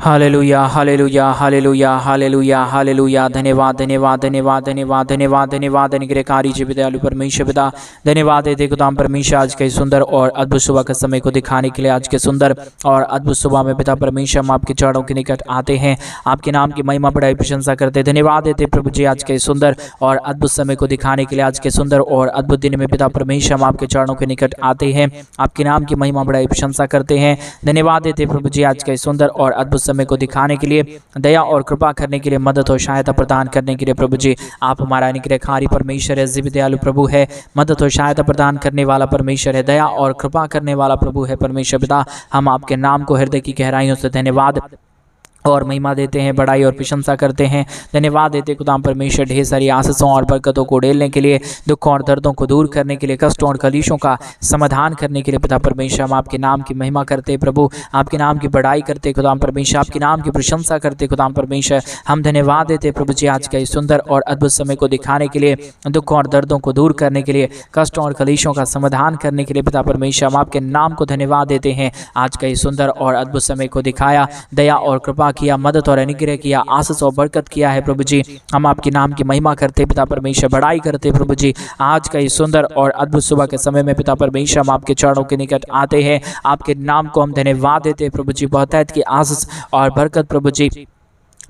Hallelujah hallelujah hallelujah hallelujah hallelujah. धन्यवाद धन्यवाद धन्यवाद धन्यवाद धन्यवाद धन्यवाद अनुग्रहकारी जी दयालु परमेश्वर पिता, धन्यवाद देते खुदाम परमेश्वर आज के सुंदर और अद्भुत सुबह के समय को दिखाने के लिए। आज के सुंदर और अद्भुत सुबह में पिता परमेश्वर हम आपके चरणों के निकट आते हैं, आपके नाम की महिमा बढ़ाई प्रशंसा करते। धन्यवाद देते प्रभु जी आज के सुंदर और अद्भुत समय को दिखाने के लिए। आज के सुंदर और अद्भुत दिन में पिता परमेश्वर हम आपके चरणों के निकट आते हैं, आपके नाम की महिमा बढ़ाई प्रशंसा करते हैं। धन्यवाद देते प्रभु जी आज के सुंदर और अद्भुत समय को दिखाने के लिए, दया और कृपा करने के लिए, मदद और सहायता प्रदान करने के लिए। प्रभु जी आप हमारा अनुग्रहकारी परमेश्वर है, जीवित दयालु प्रभु है, मदद और सहायता प्रदान करने वाला परमेश्वर है, दया और कृपा करने वाला प्रभु है परमेश्वर पिता। हम आपके नाम को हृदय की गहराइयों से धन्यवाद और महिमा देते हैं, बड़ाई और प्रशंसा करते हैं। धन्यवाद देते खुदाम परमेश्वर ढेर सारी आशीषों और बरकतों को उड़ेलने के लिए, दुखों और दर्दों को दूर करने के लिए, कष्टों और कलेशों का समाधान करने के लिए। पिता परमेश्वर हम आपके नाम की महिमा करते प्रभु, आपके नाम की बड़ाई करते खुदाम परमेश्वर, आपके नाम की प्रशंसा करते खुदाम परमेश्वर। हम धन्यवाद देते प्रभु जी आज का इस सुंदर और अद्भुत समय को दिखाने के लिए, दुखों और दर्दों को दूर करने के लिए, कष्टों और कलेशों का समाधान करने के लिए। पिता परमेश्वर हम आपके नाम को धन्यवाद देते हैं। आज का इस सुंदर और अद्भुत समय को दिखाया, दया और कृपा किया, मदद और अनुग्रह किया, आशीष और बरकत किया है प्रभु जी। हम आपके नाम की महिमा करते पिता परमेश्वर, बड़ाई करते प्रभु जी। आज का इस सुंदर और अद्भुत सुबह के समय में पिता परमेश्वर हम आपके चरणों के निकट आते हैं, आपके नाम को हम धन्यवाद देते प्रभु जी। बहुतायत की आशीष और बरकत प्रभु जी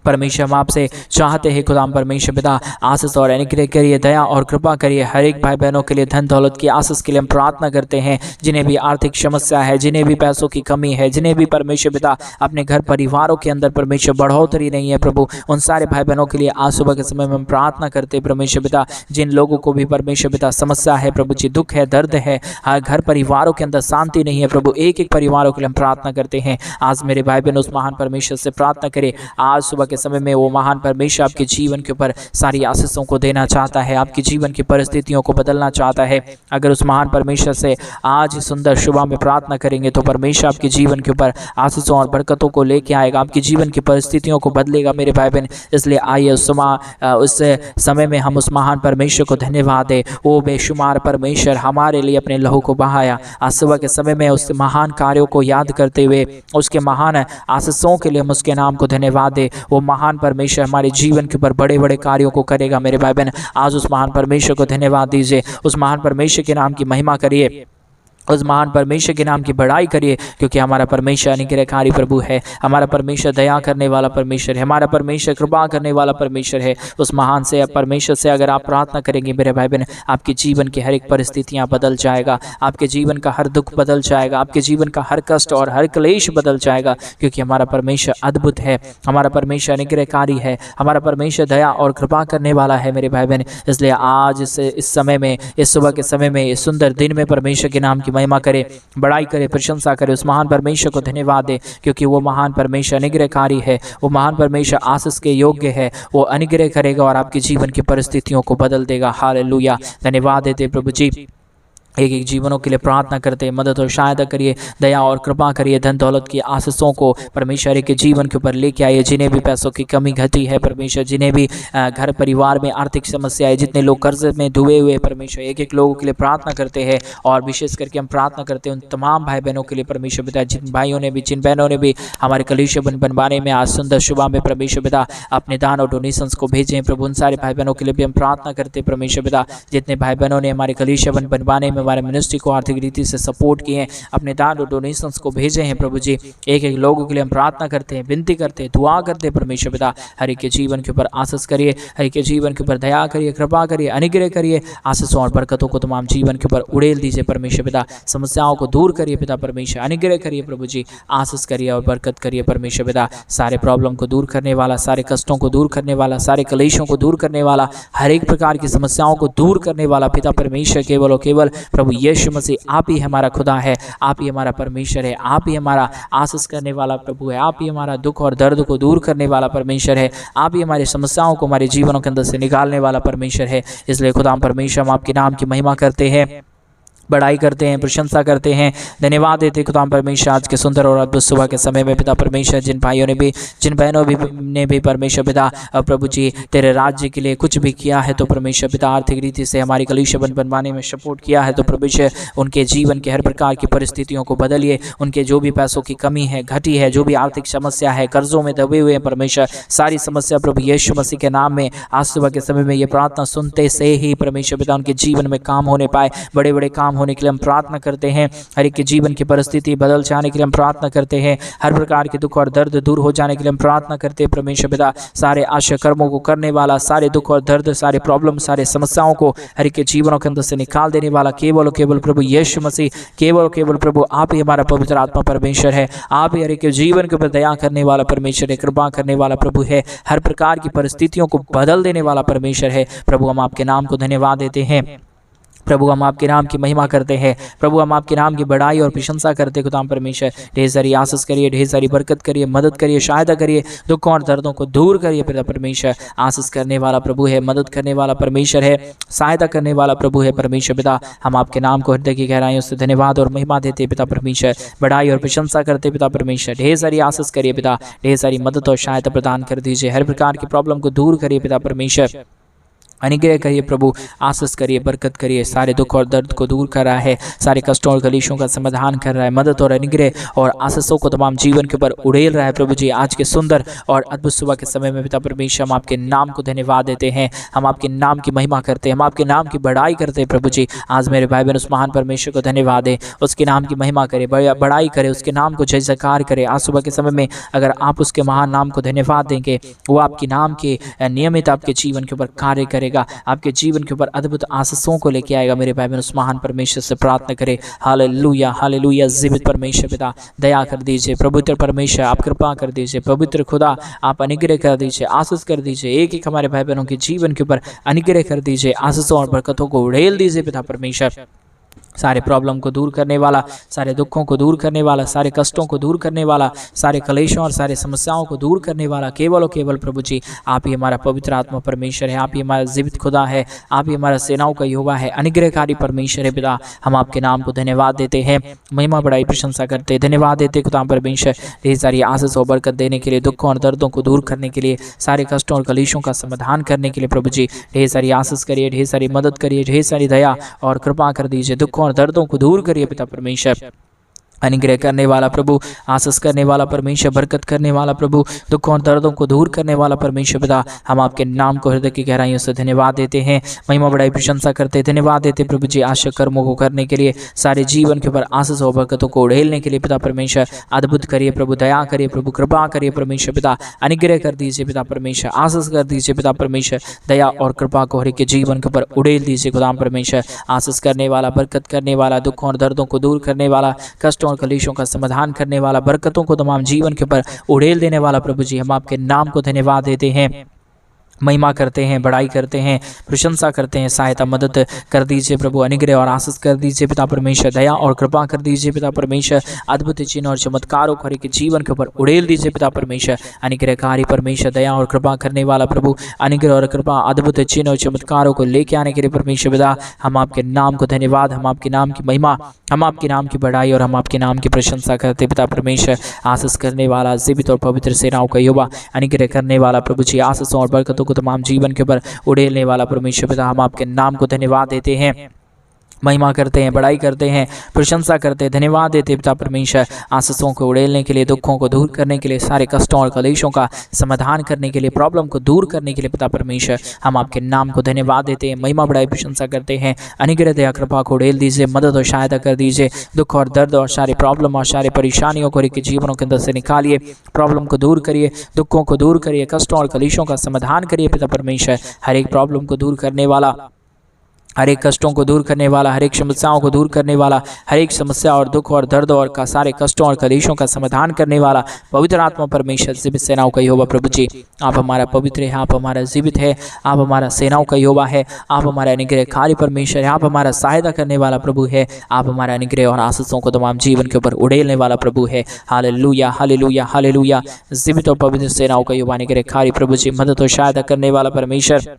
परमेश्वर हम आपसे चाहते हैं खुदाम परमेश्वर पिता, आशीष और अनुग्रह करिए, दया और कृपा करिए। हर एक भाई बहनों के लिए धन दौलत की आशीष के लिए हम प्रार्थना करते हैं, जिन्हें भी आर्थिक समस्या है, जिन्हें भी पैसों की कमी है, जिन्हें भी परमेश्वर पिता अपने घर परिवारों के अंदर परमेश्वर बढ़ोतरी नहीं है प्रभु, उन सारे भाई बहनों के लिए आज सुबह के समय में हम प्रार्थना करते परमेश्वर पिता। जिन लोगों को भी परमेश्वर पिता समस्या है प्रभु जी, दुख है, दर्द है, घर परिवारों के अंदर शांति नहीं है प्रभु, एक एक परिवारों के लिए हम प्रार्थना करते हैं। आज मेरे भाई बहन उस महान परमेश्वर से प्रार्थना करें, आज सुबह के समय में वो महान परमेश्वर आपके जीवन के ऊपर सारी आशीषों को देना चाहता है, आपके जीवन की परिस्थितियों को बदलना चाहता है। अगर उस महान परमेश्वर से आज सुंदर सुबह में प्रार्थना करेंगे तो परमेश्वर आपके जीवन के ऊपर आशीषों और बरकतों को लेके आएगा, आपकी जीवन की परिस्थितियों को बदलेगा मेरे भाई बहन। इसलिए आइए उस समय में हम उस महान परमेश्वर को धन्यवाद दें। वो बेशुमार परमेश्वर हमारे लिए अपने लहू को बहाया। आज सुबह के समय में उस महान कार्यों को याद करते हुए, उसके महान आशीषों के लिए हम उसके नाम को धन्यवाद दें। वो महान परमेश्वर हमारे जीवन के ऊपर बड़े बड़े कार्यों को करेगा मेरे भाई बहन। आज उस महान परमेश्वर को धन्यवाद दीजिए, उस महान परमेश्वर के नाम की महिमा करिए, उस महान परमेश्वर के नाम की बड़ाई करिए, क्योंकि हमारा परमेश्वर अनुग्रहकारी प्रभु है, हमारा परमेश्वर दया करने वाला परमेश्वर है, हमारा परमेश्वर कृपा करने वाला परमेश्वर है। उस महान से परमेश्वर से अगर आप प्रार्थना करेंगे मेरे भाई बहन, आपके जीवन की हर एक परिस्थितियां बदल जाएगा, आपके जीवन का हर दुख बदल जाएगा, आपके जीवन का हर कष्ट और हर क्लेश बदल जाएगा, क्योंकि हमारा परमेश्वर अद्भुत है, हमारा परमेश्वर अनुग्रहकारी है, हमारा परमेश्वर दया और कृपा करने वाला है मेरे भाई बहन। इसलिए आज इस समय में, इस सुबह के समय में, इस सुंदर दिन में परमेश्वर के नाम की महिमा करे, बड़ाई करे, प्रशंसा करे, उस महान परमेश्वर को धन्यवाद दे, क्योंकि वो महान परमेश्वर अनुग्रहकारी है, वो महान परमेश्वर आशीष के योग्य है। वो अनुग्रह करेगा और आपके जीवन की परिस्थितियों को बदल देगा। हालेलुया, धन्यवाद देते प्रभु जी। एक एक जीवनों के लिए प्रार्थना करते, मदद और सहायता करिए, दया और कृपा करिए, धन दौलत की आशीषों को परमेश्वर के जीवन के ऊपर लेके आइए। जिन्हें भी पैसों की कमी घटी है परमेश्वर, जिन्हें भी घर परिवार में आर्थिक समस्या है, जितने लोग कर्ज में डूबे हुए परमेश्वर, एक एक लोगों के लिए प्रार्थना करते हैं। और विशेष करके हम प्रार्थना करते हैं उन तमाम भाई बहनों के लिए परमेश्वर पिता, जिन भाइयों ने भी, जिन बहनों ने भी हमारे कलीसिया बनवाने में आज सुंदर सुबह में परमेश्वर पिता अपने दान और डोनेशंस को भेजे प्रभु, उन सारे भाई बहनों के लिए भी हम प्रार्थना करते परमेश्वर पिता। जितने भाई बहनों ने हमारे कलीसिया बनवाने में हमारे मिनिस्ट्री को आर्थिक रीति से सपोर्ट किए हैं, अपने दान और डोनेशंस को भेजे हैं प्रभु जी, एक एक लोगों के लिए हम प्रार्थना करते हैं, विनती करते हैं, दुआ करते हैं परमेश्वर पिता। हर एक के जीवन के ऊपर आशीष करिए, हर एक के जीवन के ऊपर दया करिए, कृपा करिए, अनुग्रह करिए, आशीषों और बरकतों को तमाम जीवन के ऊपर उड़ेल दीजिए परमेश्वर पिता। समस्याओं को दूर करिए पिता परमेश्वर, अनुग्रह करिए प्रभु जी, आशीष करिए और बरकत करिए परमेश्वर पिता। सारे प्रॉब्लम को दूर करने वाला, सारे कष्टों को दूर करने वाला, सारे कलेशों को दूर करने वाला, हर एक प्रकार की समस्याओं को दूर करने वाला पिता परमेश्वर केवल और केवल प्रभु यीशु मसीह आप ही हमारा खुदा है, आप ही हमारा परमेश्वर है, आप ही हमारा आशीष करने वाला प्रभु है, आप ही हमारा दुख और दर्द को दूर करने वाला परमेश्वर है, आप ही हमारी समस्याओं को हमारे जीवनों के अंदर से निकालने वाला परमेश्वर है। इसलिए खुदा परमेश्वर हम आपके नाम की महिमा करते हैं, बड़ाई करते हैं, प्रशंसा करते हैं, धन्यवाद देते खुदा परमेश्वर आज के सुंदर और अद्भुत सुबह के समय में पिता परमेश्वर, जिन भाइयों ने भी, जिन बहनों ने भी परमेश्वर पिता प्रभु जी तेरे राज्य के लिए कुछ भी किया है तो परमेश्वर पिता आर्थिक रीति से हमारी कलीसिया बनवाने में सपोर्ट किया है तो परमेश्वर उनके जीवन के हर प्रकार की परिस्थितियों को बदलिए। उनके जो भी पैसों की कमी है, घटी है, जो भी आर्थिक समस्या है, कर्जों में दबे हुए हैं परमेश्वर, सारी समस्या प्रभु यीशु मसीह के नाम में आज सुबह के समय में ये प्रार्थना सुनते से ही परमेश्वर पिता उनके जीवन में काम होने पाए, बड़े बड़े काम होने के लिए हम प्रार्थना करते हैं। हर एक के जीवन की परिस्थिति बदल जाने के लिए हम प्रार्थना करते हैं। हर प्रकार के दुख और दर्द दूर हो जाने के लिए हम प्रार्थना करते हैं परमेश्वर पिता। सारे आशय कर्मों को करने वाला, सारे दुख और दर्द, सारे प्रॉब्लम, सारे समस्याओं को हर एक के जीवनों के अंदर से निकाल देने वाला केवल केवल प्रभु यीशु मसीह, केवल केवल प्रभु आप ही हमारा पवित्र आत्मा परमेश्वर है। आप ही हर एक के जीवन के ऊपर दया करने वाला परमेश्वर है, कृपा करने वाला प्रभु है, हर प्रकार की परिस्थितियों को बदल देने वाला परमेश्वर है। प्रभु हम आपके नाम को धन्यवाद देते हैं। प्रभु हम आपके नाम की महिमा करते हैं। प्रभु हम आपके नाम की बड़ाई और प्रशंसा करते खुदा परमेश्वर। ढेर सारी आशीष करिए, ढेर सारी बरकत करिए, मदद करिए, सहायता करिए, दुखों और दर्दों को दूर करिए पिता परमेश्वर। आशीष करने वाला प्रभु है, मदद करने वाला परमेश्वर है, सहायता करने वाला प्रभु है परमेश्वर पिता। हम आपके नाम को हृदय की गहराइयों से धन्यवाद और महिमा देते पिता परमेश्वर, बड़ाई और प्रशंसा करते पिता परमेश्वर। ढेर सारी आशीष करिए पिता, ढेर सारी मदद और सहायता प्रदान कर दीजिए। हर प्रकार की प्रॉब्लम को दूर करिए पिता परमेश्वर, अनुग्रह करिए प्रभु, आशीष करिए, बरकत करिए, सारे दुख और दर्द को दूर कर रहा है, सारे कष्टों और कलेशों का समाधान कर रहा है, मदद और अनुग्रह और आशीषों को तमाम जीवन के ऊपर उड़ेल रहा है प्रभु जी। आज के सुंदर और अद्भुत सुबह के समय में पिता परमेश्वर हम आपके नाम को धन्यवाद देते हैं, हम आपके नाम की महिमा करते हैं, हम आपके नाम की बड़ाई करते हैं प्रभु जी। आज मेरे भाई बहन उस महान परमेश्वर को धन्यवाद दें, उसके नाम की महिमा करे, बड़ाई करे, उसके नाम को जय जयकार करे। आज सुबह के समय में अगर आप उसके महान नाम को धन्यवाद देंगे, वो आपके नाम के नियमित आपके जीवन के ऊपर कार्य करेगा, आपके जीवन के ऊपर अद्भुत आशीषों को लेके आएगा। मेरे भाई बहन उस महान परमेश्वर से प्रार्थना करें। Hallelujah, hallelujah. जीवित परमेश्वर पिता दया कर दीजिए, पवित्र परमेश्वर आप कृपा कर दीजिए, पवित्र खुदा आप अनुग्रह कर दीजिए, आशीष कर दीजिए। एक एक हमारे भाई बहनों के जीवन के ऊपर अनुग्रह कर दीजिए, आशीषों और बरकतों को उड़ेल दीजिए पिता परमेश्वर। सारे प्रॉब्लम को दूर करने वाला, सारे दुखों को दूर करने वाला, सारे कष्टों को दूर करने वाला, सारे कलेशों और सारे समस्याओं को दूर करने वाला केवल और केवल प्रभु जी आप ही हमारा पवित्र आत्मा परमेश्वर है, आप ही हमारा जीवित खुदा है, आप ही हमारा सेनाओं का यहोवा है, अनुग्रहकारी परमेश्वर है पिता। हम आपके नाम को धन्यवाद देते हैं, महिमा बड़ाई प्रशंसा करते हैं, धन्यवाद देते खुदा परमेश्वर। ढेर सारी आशीष और बरकत देने के लिए, दुखों और दर्दों को दूर करने के लिए, सारे कष्टों और कलेशों का समाधान करने के लिए प्रभु जी ढेर सारी आशीष करिए, ढेर सारी मदद करिए, ढेर सारी दया और कृपा कर दीजिए। दुखों और दर्दों को दूर करिए पिता परमेश्वर। अनुग्रह करने वाला प्रभु, आशीष करने वाला परमेश्वर, बरकत करने वाला प्रभु, दुखों और दर्दों को दूर करने वाला परमेश्वर पिता। हम आपके नाम को हृदय की गहराइयों से धन्यवाद देते हैं, महिमा बड़ाई प्रशंसा करते, धन्यवाद देते प्रभु जी आशा कर्मों को करने के लिए, सारे जीवन के ऊपर आशीष और बरकतों को उड़ेलने के लिए पिता परमेश्वर। अद्भुत करिए प्रभु, दया करिए प्रभु, कृपा करिए परमेश्वर पिता, अनुग्रह कर दीजिए पिता परमेश्वर, आशीष कर दीजिए पिता परमेश्वर, दया और कृपा को हर एक के जीवन के ऊपर उड़ेल दीजिए खुदा परमेश्वर। आशीष करने वाला, बरकत करने वाला, दुखों और दर्दों को दूर करने वाला, कष्टों और कलेशों का समाधान करने वाला, बरकतों को तमाम जीवन के ऊपर उड़ेल देने वाला प्रभु जी हम आपके नाम को धन्यवाद देते हैं, महिमा करते हैं, बड़ाई करते हैं, प्रशंसा करते हैं। सहायता मदद कर दीजिए प्रभु, अनुग्रह और आशीष कर दीजिए पिता परमेश्वर, दया और कृपा कर दीजिए पिता परमेश्वर। अद्भुत चिन्ह और चमत्कारों को हर एक जीवन के ऊपर उड़ेल दीजिए पिता परमेश्वर। अनुग्रहकारी परमेश्वर, दया और कृपा करने वाला प्रभु, अनुग्रह और कृपा, अद्भुत चिन्ह और चमत्कारों को लेके आने के लिए परमेश्वर पिता हम आपके नाम को धन्यवाद, हम आपके नाम की महिमा, हम आपके नाम की बड़ाई और हम आपके नाम की प्रशंसा करते पिता परमेश्वर। आशीष करने वाला, जीवित और पवित्र सेनाओं का यहोवा, अनुग्रह करने वाला प्रभु जी, आशीषों और बरकतों को तमाम जीवन के ऊपर उड़ेलने वाला परमेश्वर पिता हम आपके नाम को धन्यवाद देते हैं, महिमा करते हैं, बड़ाई करते हैं, प्रशंसा करते हैं, धन्यवाद देते पिता परमेश्वर। आशीषों को उड़ेलने के लिए, दुखों को दूर करने के लिए, सारे कष्टों और कलेशों का समाधान करने के लिए, प्रॉब्लम को दूर करने के लिए पिता परमेश्वर हम आपके नाम को धन्यवाद देते हैं, महिमा बड़ाई प्रशंसा करते हैं। अनुग्रह दया कृपा को उड़ेल दीजिए, मदद और सहायता कर दीजिए। दुख और दर्द और सारे प्रॉब्लम और सारे परेशानियों को के जीवनों के अंदर से निकालिए, प्रॉब्लम को दूर करिए, दुखों को दूर करिए, कष्टों और कलेशों का समाधान करिए पिता परमेश्वर। हर एक प्रॉब्लम को दूर करने वाला, हर एक कष्टों को दूर करने वाला, हर एक समस्याओं को दूर करने वाला, हर एक समस्या और दुख और दर्द और का सारे कष्टों और कलेशों का समाधान करने वाला पवित्र आत्मा परमेश्वर, जीवित सेनाओं का यहोवा प्रभु जी आप हमारा पवित्र है, आप हमारा जीवित है, आप हमारा सेनाओं का यहोवा है, आप हमारा अनुग्रहकारी परमेश्वर है, आप हमारा सहायता करने वाला प्रभु है, आप हमारा अनुग्रह और आशीषों को तमाम जीवन के ऊपर उड़ेलने वाला प्रभु है। Hallelujah, hallelujah, hallelujah. जीवित और पवित्र सेनाओं का यहोवा, अनुग्रहकारी प्रभु जी, मदद और सहायता करने वाला परमेश्वर,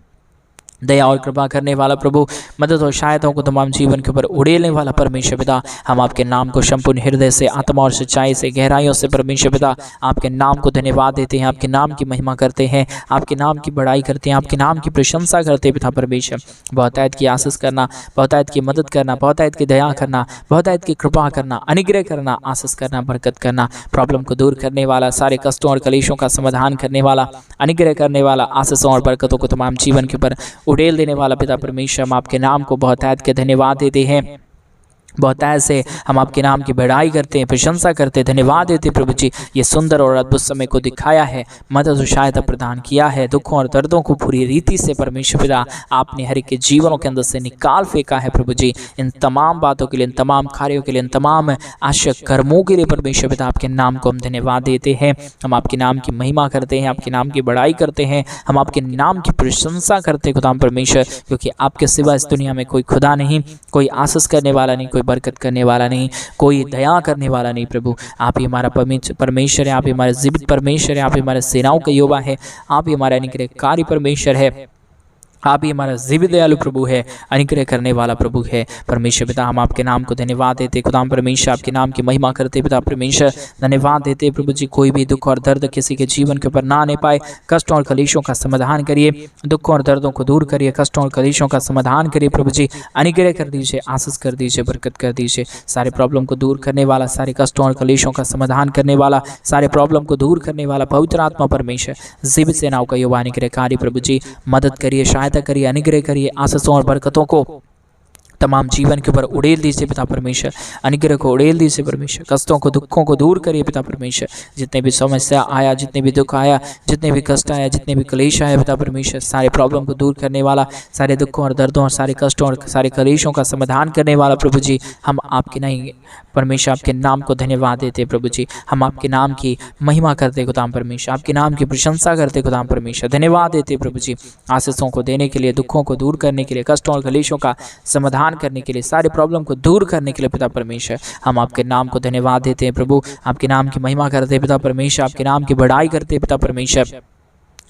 दया और कृपा करने वाला प्रभु, मदद और सहायताओं को तमाम जीवन के ऊपर उड़ेलने वाला परमेश्वर पिता, हम आपके नाम को संपूर्ण हृदय से, आत्मा और सच्चाई से, गहराइयों से परमेश्वर पिता आपके नाम को धन्यवाद देते हैं, आपके नाम की महिमा करते हैं, आपके नाम की बड़ाई करते हैं, आपके नाम की प्रशंसा करते हैं पिता परमेश्वर। बहुतायत की आशीष करना, बहुतायत की मदद करना, बहुतायत की दया करना, बहुतायत की कृपा करना, अनुग्रह करना, आशीष करना, बरकत करना, प्रॉब्लम को दूर करने वाला, सारे कष्टों और कलेशों का समाधान करने वाला, अनुग्रह करने वाला, आशीषों और बरकतों को तमाम जीवन के ऊपर उड़ेल देने वाला पिता परमेश्वर, हम आपके नाम को बहुतायत के धन्यवाद देते हैं। बहुतायत से हम आपके नाम की बढ़ाई करते हैं, प्रशंसा करते हैं, धन्यवाद देते हैं प्रभु जी। ये सुंदर और अद्भुत समय को दिखाया है, मदद और सहायता प्रदान किया है, दुखों और दर्दों को पूरी रीति से परमेश्वर पिता आपने हर एक के जीवनों के अंदर से निकाल फेंका है प्रभु जी। इन तमाम बातों के लिए, इन तमाम कार्यों के लिए, इन तमाम आशा कर्मों के लिए परमेश्वर पिता आपके नाम को हम धन्यवाद देते हैं। हम आपके नाम की महिमा करते हैं, आपके नाम की बढ़ाई करते हैं, हम आपके नाम की प्रशंसा करते हैं खुदा परमेश्वर, क्योंकि आपके सिवा इस दुनिया में कोई खुदा नहीं, कोई आशीष करने वाला नहीं, कोई बरकत करने वाला नहीं, कोई दया करने वाला नहीं प्रभु। आप ही हमारा परमेश्वर है, आप ही हमारे जीवित परमेश्वर है, आप ही हमारे सेनाओं का यहोवा है, आप ही हमारा अनुग्रहकारी परमेश्वर है, आप ही हमारा जीवित दयालु प्रभु है, अनुग्रह करने वाला प्रभु है परमेश्वर पिता। हम आपके नाम को धन्यवाद देते खुदा परमेश्वर, आपके नाम की महिमा करते पिता परमेश्वर, धन्यवाद देते प्रभु जी। कोई भी दुख और दर्द किसी के जीवन के ऊपर ना आने पाए, कष्टों और कलेशों का समाधान करिए, दुखों और दर्दों को दूर करिए, कष्टों और कलेशों का समाधान करिए प्रभु जी। अनुग्रह कर दीजिए, आशीष कर दीजिए, बरकत कर दीजिए, सारे प्रॉब्लम को दूर करने वाला, सारे कष्टों और कलेशों का समाधान करने वाला, सारे प्रॉब्लम को दूर करने वाला पवित्र आत्मा परमेश्वर, जीवित सेनाओं का यहोवा अनुग्रहकारी प्रभु जी, मदद करिए, सहायता करिए, अनुग्रह करिए, आशीषों और बरकतों को तमाम जीवन के ऊपर उड़ेल दीजिए पिता परमेश्वर, अनुग्रह को उड़ेल दीजिए परमेश्वर, कष्टों को, दुखों को दूर करिए पिता परमेश्वर। जितने भी समस्या आया, जितने भी दुख आया, जितने भी कष्ट आया, जितने भी क्लेश आया पिता परमेश्वर, सारे प्रॉब्लम को दूर करने वाला, सारे दुखों और दर्दों और सारे कष्टों और सारे क्लेशों का समाधान करने वाला प्रभु जी, हम आपके नहीं परमेश्वर आपके नाम को धन्यवाद देते प्रभु जी। हम आपके नाम की महिमा करते खुदाम परमेश्वर, आपके नाम की प्रशंसा करते खुदाम परमेश्वर, धन्यवाद देते प्रभु जी। आशीषों को देने के लिए, दुखों को दूर करने के लिए, कष्टों और क्लेशों का समाधान करने के लिए, सारे प्रॉब्लम को दूर करने के लिए पिता परमेश्वर, हम आपके नाम को धन्यवाद देते हैं प्रभु। आपके नाम की महिमा करते हैं पिता परमेश्वर, आपके नाम की बढ़ाई करते हैं पिता परमेश्वर,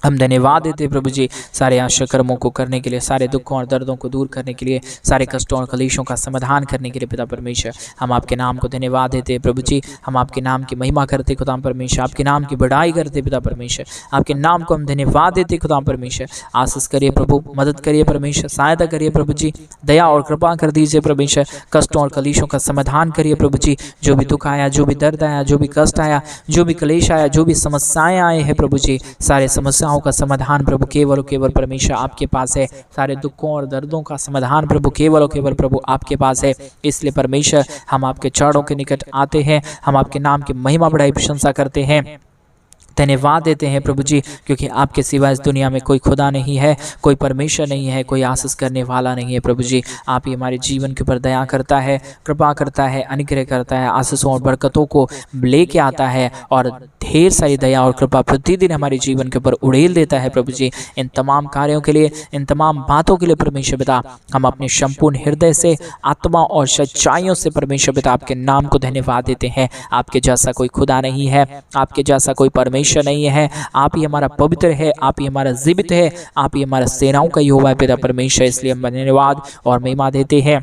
हम धन्यवाद देते हैं प्रभु जी। सारे आशा कर्मों को करने के लिए, सारे दुखों और दर्दों को दूर करने के लिए, सारे कष्टों और कलेशों का समाधान करने के लिए पिता परमेश्वर, हम आपके नाम को धन्यवाद देते हैं प्रभु जी। हम आपके नाम की महिमा करते खुदा परमेश्वर, आपके नाम की बढ़ाई करते पिता परमेश्वर, आपके नाम को हम धन्यवाद देते खुदा परमेश्वर। आशीष करिए प्रभु, मदद करिए परमेश्वर, सहायता करिए प्रभु जी, दया और कृपा कर दीजिए परमेश्वर, कष्टों और कलेशों का समाधान करिए प्रभु जी। जो भी दुख आया, जो भी दर्द आया, जो भी कष्ट आया, जो भी कलेश आया, जो भी समस्याएं आए हैं प्रभु जी, सारे समस्याओं का समाधान प्रभु केवल परमेश्वर आपके पास है। सारे दुखों और दर्दों का समाधान प्रभु केवल प्रभु आपके पास है। इसलिए परमेश्वर हम आपके चरणों के निकट आते हैं, हम आपके नाम की महिमा बढ़ाई प्रशंसा करते हैं, धन्यवाद देते हैं प्रभु जी, क्योंकि आपके सिवा इस दुनिया में कोई खुदा नहीं है, कोई परमेश्वर नहीं है, कोई आशीष करने वाला नहीं है प्रभु जी। आप ही हमारे जीवन के ऊपर दया करता है, कृपा करता है, अनुग्रह करता है, आशीषों और बरकतों को लेके आता है और ढेर सारी दया और कृपा प्रतिदिन हमारे जीवन के ऊपर उड़ेल देता है प्रभु जी। इन तमाम कार्यों के लिए, इन तमाम बातों के लिए परमेश्वर पिता हम अपने संपूर्ण हृदय से, आत्मा और सच्चाइयों से परमेश्वर पिता आपके नाम को धन्यवाद देते हैं। आपके जैसा कोई खुदा नहीं है, आपके जैसा कोई परमेश्वर नहीं है। आप ही हमारा पवित्र है, आप ही हमारा जीवित है, आप ही हमारा सेनाओं का यहोवा पिता परमेश्वर। इसलिए हम धन्यवाद और महिमा देते हैं,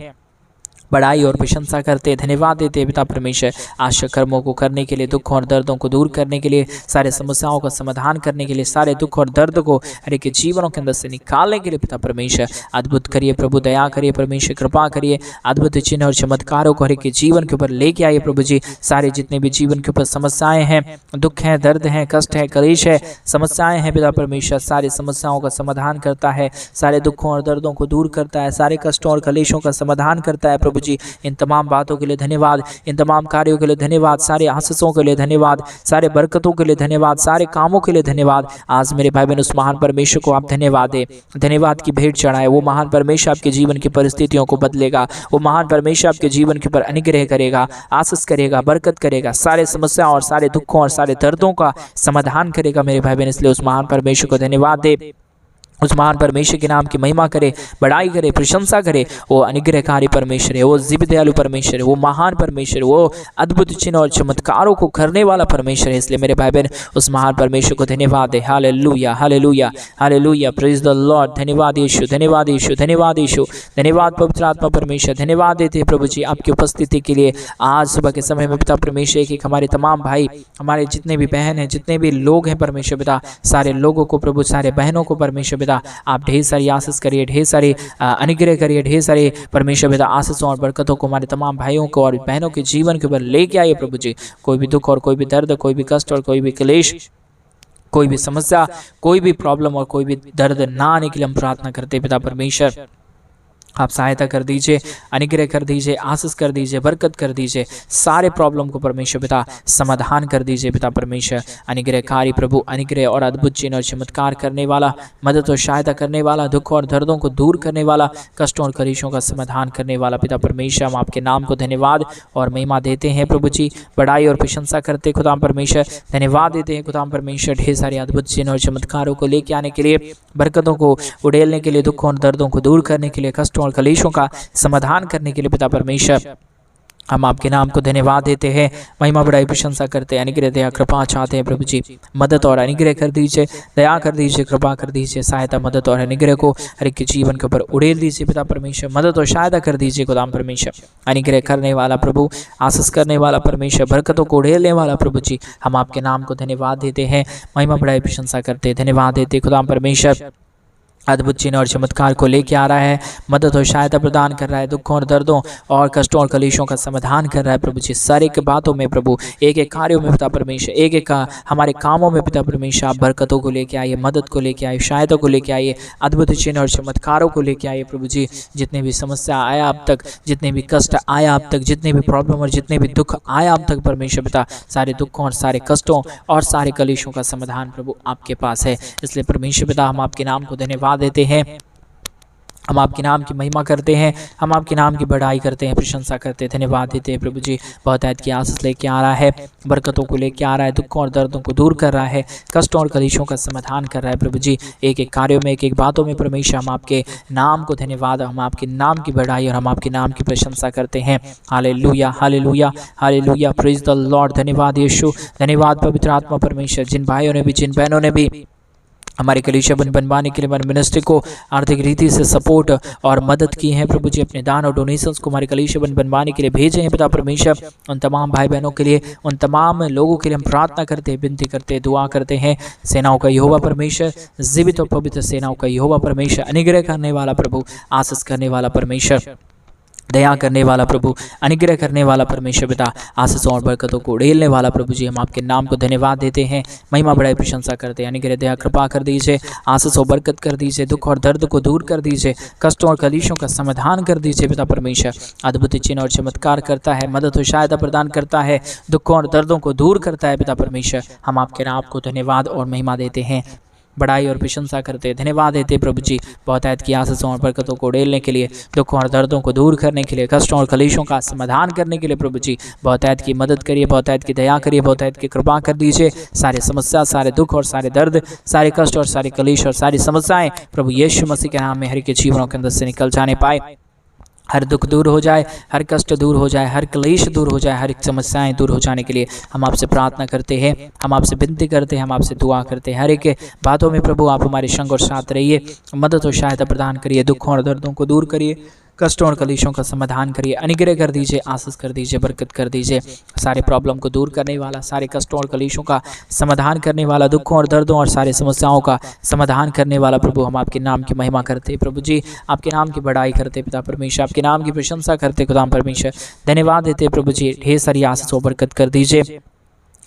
बड़ाई और प्रशंसा करते, धन्यवाद देते हैं पिता परमेश्वर। आशा कर्मों को करने के लिए, दुख और दर्दों को दूर करने के लिए, सारे समस्याओं का समाधान करने के लिए, सारे दुख और दर्द को हर एक के जीवनों के अंदर से निकालने के लिए पिता परमेश्वर अद्भुत करिए प्रभु, दया करिए परमेश्वर, कृपा करिए, अद्भुत चिन्ह और चमत्कारों को हर एक के जीवन के ऊपर लेके आइए प्रभु जी। सारे जितने भी जीवन के ऊपर समस्याएं हैं, दुख हैं, दर्द हैं, कष्ट है, कलेश है, समस्याएं हैं पिता परमेश्वर, सारी समस्याओं का समाधान करता है, सारे दुखों और दर्दों को दूर करता है, सारे कष्टों और कलेशों का समाधान करता है प्रभु जी। इन तमाम बातों के लिए धन्यवाद, इन तमाम कार्यों के लिए धन्यवाद, सारे आशीषों के लिए धन्यवाद, सारे बरकतों के लिए धन्यवाद, सारे कामों के लिए धन्यवाद। आज मेरे भाई बहन उस महान परमेश्वर को आप धन्यवाद दे, धन्यवाद की भेंट चढ़ाए। वो महान परमेश्वर आपके जीवन की परिस्थितियों को बदलेगा, वो महान परमेश्वर आपके जीवन के ऊपर अनुग्रह करेगा, आशीष करेगा, बरकत करेगा, सारे समस्या और सारे दुखों और सारे दर्दों का समाधान करेगा मेरे भाई बहन। इसलिए उस महान परमेश्वर को धन्यवाद दे, उस महान परमेश्वर के नाम की महिमा करे, बड़ाई करे, प्रशंसा करे। वो अनुग्रहकारी परमेश्वर है, वो जीवित दयालु परमेश्वर है, वो महान परमेश्वर, वो अद्भुत चिन्ह और चमत्कारों को करने वाला परमेश्वर है। इसलिए मेरे भाई बहन उस महान परमेश्वर को धन्यवाद दे। Hallelujah, hallelujah, hallelujah, praise the Lord. धन्यवाद यीशु, धन्यवाद यीशु, धन्यवाद यीशु, धन्यवाद पवित्र आत्मा परमेश्वर। धन्यवाद देते हैं प्रभु जी आपकी उपस्थिति के लिए। आज सुबह के समय में पिता परमेश्वर एक हमारे तमाम भाई, हमारे जितने भी बहन हैं, जितने भी लोग हैं परमेश्वर पिता, सारे लोगों को प्रभु, सारे बहनों को परमेश्वर पिता आप ढेर सारी आशीष करिए, ढेर सारी अनुग्रह करिए, ढेर सारे परमेश्वर पिता आशीषों और बरकतों को हमारे तमाम भाइयों को और बहनों के जीवन के ऊपर लेके आइए प्रभु जी। कोई भी दुख और कोई भी दर्द, कोई भी कष्ट और कोई भी क्लेश, कोई भी समस्या, कोई भी प्रॉब्लम और कोई भी दर्द ना आने के लिए हम प्रार्थना करते पिता परमेश्वर। आप सहायता कर दीजिए, अनुग्रह कर दीजिए, आशीष कर दीजिए, बरकत कर दीजिए, सारे प्रॉब्लम को परमेश्वर पिता समाधान कर दीजिए पिता परमेश्वर। अनुग्रहकारी प्रभु, अनुग्रह और अद्भुत चिन्ह और चमत्कार करने वाला, मदद और सहायता करने वाला, दुख और दर्दों को दूर करने वाला, कष्टों और कलेशों का समाधान करने वाला पिता परमेश्वर, हम आपके नाम को धन्यवाद और महिमा देते हैं प्रभु जी। बड़ाई और प्रशंसा करते खुदाम परमेश्वर, धन्यवाद देते हैं खुदाम परमेश्वर ढेर सारे अद्भुत चिन्ह और चमत्कारों को लेके आने के लिए, बरकतों को उड़ेलने के लिए, दुखों और दर्दों को दूर करने के लिए, कष्टों और कलेशों का समाधान करने के लिए पिता परमेश्वर हम आपके नाम को धन्यवाद देते हैं, महिमा बड़ाई प्रशंसा करते हैं। अनुग्रह दया कृपा चाहते हैं प्रभु जी, मदद और अनुग्रह कर दीजिए, दया कर दीजिए, कृपा कर दीजिए, सहायता मदद और अनुग्रह को हर एक के जीवन के ऊपर उड़ेल दीजिए पिता परमेश्वर। मदद और सहायता कर दीजिए खुदाम परमेश्वर। अनुग्रह करने वाला प्रभु, आशीष करने वाला परमेश्वर, बरकतों को उड़ेलने वाला प्रभु जी, हम आपके नाम को धन्यवाद देते हैं, महिमा बड़ाई प्रशंसा करते हैं, धन्यवाद देते खुदाम परमेश्वर। अद्भुत चिन्ह और चमत्कार को लेके आ रहा है, मदद और सहायता प्रदान कर रहा है, दुखों और दर्दों और कष्टों और कलेशों का समाधान कर रहा है प्रभु जी। सारे के बातों में प्रभु, एक एक कार्यों में पिता परमेश्वर, एक एक हमारे कामों में पिता परमेश्वर आप बरकतों को लेके आइए, मदद को लेके आइए, सहायता को लेके आइए, अद्भुत चिन्ह और चमत्कारों को लेके आइए प्रभु जी। जितने भी समस्या आया अब तक, जितने भी कष्ट आया अब तक, जितने भी प्रॉब्लम और जितने भी दुख आया अब तक परमेश्वर पिता, सारे दुखों और सारे कष्टों और सारे कलेशों का समाधान प्रभु आपके पास है। इसलिए परमेश्वर पिता हम आपके नाम को धन्यवाद देते हैं, हम आपके नाम की महिमा करते हैं, हम आपके नाम की बड़ाई करते हैं, प्रशंसा करते हैं, धन्यवाद देते हैं प्रभु जी। बहुत ऐत की आशीष लेके आ रहा है, बरकतों को लेके आ रहा है, दुखों और दर्दों को दूर कर रहा है, कष्टों और कलेशों का समाधान कर रहा है प्रभु जी। एक एक कार्यों में, एक एक बातों में परमेश्वर हम आपके नाम को धन्यवाद, हम आपके नाम की बड़ाई और हम आपके नाम की प्रशंसा करते हैं। Hallelujah, hallelujah, hallelujah, praise the Lord. धन्यवाद यीशु, धन्यवाद पवित्र आत्मा परमेश्वर। जिन भाइयों ने भी, जिन बहनों ने भी हमारे कलीसिया बनवाने के लिए, हमारे मिनिस्ट्री को आर्थिक रीति से सपोर्ट और मदद की है प्रभु जी, अपने दान और डोनेशंस को हमारे कलीसिया बनवाने के लिए भेजे हैं पिता परमेश्वर। उन तमाम भाई बहनों के लिए, उन तमाम लोगों के लिए हम प्रार्थना करते हैं, विनती करते हैं, दुआ करते हैं। सेनाओं का यहोवा परमेश्वर, जीवित और पवित्र सेनाओं का यहोवा परमेश्वर, अनुग्रह करने वाला प्रभु, आशीष करने वाला परमेश्वर, दया करने वाला प्रभु, अनुग्रह करने वाला परमेश्वर पिता, आशीषों और बरकतों को उड़ेलने वाला प्रभु जी, हम आपके नाम को धन्यवाद देते हैं, महिमा बड़ाई प्रशंसा करते हैं। अनुग्रह दया कृपा कर दीजिए, आशीष और बरकत कर दीजिए, दुख और दर्द को दूर कर दीजिए, कष्टों और कलेशों का समाधान कर दीजिए पिता परमेश्वर। अद्भुत चिन्ह और चमत्कार करता है, मदद और सहायता प्रदान करता है, दुखों और दर्दों को दूर करता है पिता परमेश्वर। हम आपके नाम को धन्यवाद और महिमा देते हैं, बड़ाई और प्रशंसा करते हैं, धन्यवाद देते प्रभु जी। बहुत ऐत की आशीषों और बरकतों को उड़ेलने के लिए, दुखों और दर्दों को दूर करने के लिए, कष्टों और कलेशों का समाधान करने के लिए प्रभु जी, बहुत ऐत की मदद करिए, बहुत ऐत की दया करिए, बहुत ऐत की कृपा कर दीजिए। सारे समस्या, सारे दुख और सारे दर्द, सारे कष्ट और सारे कलेश और सारी समस्याएं प्रभु यीशु मसीह के नाम में हर के जीवनों के अंदर से निकल जाने पाए। हर दुख दूर हो जाए, हर कष्ट दूर हो जाए, हर क्लेश दूर हो जाए, हर एक समस्याएं दूर हो जाने के लिए हम आपसे प्रार्थना करते हैं, हम आपसे विनती करते हैं, हम आपसे दुआ करते हैं। हर एक बातों में प्रभु आप हमारे संग और साथ रहिए, मदद और सहायता प्रदान करिए, दुखों और दर्दों को दूर करिए, कष्टों और कलेशों का समाधान करिए, अनुग्रह कर दीजिए, आशीष कर दीजिए, बरकत कर दीजिए। सारे प्रॉब्लम को दूर करने वाला, सारे कष्टों और कलेशों का समाधान करने वाला, दुखों और दर्दों और सारे समस्याओं का समाधान करने वाला प्रभु, हम आपके नाम की महिमा करते प्रभु जी, आपके नाम की बड़ाई करते पिता परमेश्वर, आपके नाम की प्रशंसा करते खुदा परमेश्वर। धन्यवाद देते प्रभु जी, ढेर सारी आशीष और बरकत कर दीजिए,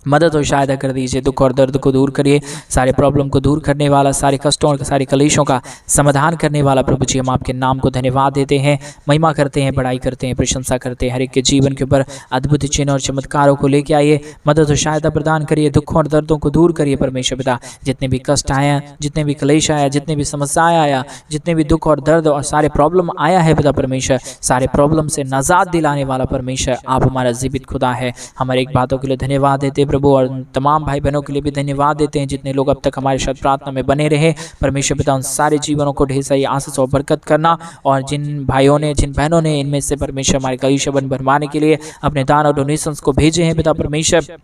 मदद और सहायता कर दीजिए, दुख और दर्द को दूर करिए, सारे प्रॉब्लम को दूर करने वाला, सारे कष्टों और सारे कलेशों का समाधान करने वाला प्रभु जी, हम आपके नाम को धन्यवाद देते हैं, महिमा करते हैं, बड़ाई करते हैं, प्रशंसा करते हैं। हर एक के जीवन के ऊपर अद्भुत चिन्ह और चमत्कारों को लेके आइए, मदद और सहायता प्रदान करिए, दुखों और दर्दों को दूर करिए परमेश्वर पिता। जितने भी कष्ट आया, जितने भी कलेश आया, जितने भी समस्याएं आया, जितने भी दुख और दर्द और सारे प्रॉब्लम आया है पिता परमेश्वर, सारे प्रॉब्लम से नजात दिलाने वाला परमेश्वर आप हमारा जीवित खुदा है। हमारे एक बातों के लिए धन्यवाद देते प्रभु, और तमाम भाई बहनों के लिए भी धन्यवाद देते हैं जितने लोग अब तक हमारे साथ प्रार्थना में बने रहे। परमेश्वर पिता उन सारे जीवनों को ढेर सारी आशीष और बरकत करना, और जिन भाइयों ने जिन बहनों ने इनमें से परमेश्वर हमारे कलीसिया बनवाने के लिए अपने दान और डोनेशंस को भेजे हैं पिता परमेश्वर,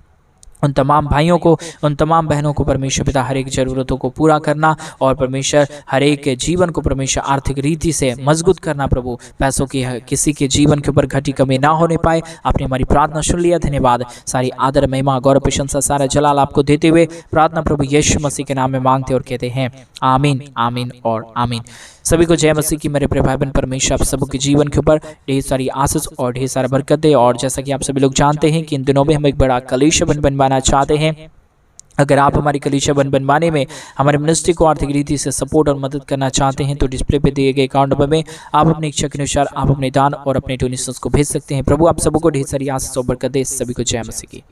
उन तमाम भाइयों को, उन तमाम बहनों को परमेश्वर पिता हर एक ज़रूरतों को पूरा करना, और परमेश्वर हर एक जीवन को परमेश्वर आर्थिक रीति से मजबूत करना प्रभु। पैसों की किसी के जीवन के ऊपर घटी कमी ना होने पाए। आपने हमारी प्रार्थना सुन लिया, धन्यवाद। सारी आदर महिमा गौरव प्रशंसा सारा जलाल आपको देते हुए प्रार्थना प्रभु यीशु मसीह के नाम में मांगते और कहते हैं आमीन, आमीन और आमीन। सभी को जय मसीह की। मेरे प्रिय भाई बहन, परमेश्वर आप सबके जीवन के ऊपर ढेर सारी आशीष और ढेर सारा बरकत दे। और जैसा कि आप सभी लोग जानते हैं कि इन दिनों में हम एक बड़ा कलीसिया बनवाना चाहते हैं। अगर आप हमारी कलीसिया बनवाने में हमारे मिनिस्ट्री को आर्थिक रीति से सपोर्ट और मदद करना चाहते हैं तो डिस्प्ले पे दिए गए अकाउंट नंबर में आप अपनी इच्छा के अनुसार आप अपने दान और अपने डोनेशंस को भेज सकते हैं। प्रभु आप सबको ढेर सारी आशीष और बरकत दे। सभी को जय मसीह की।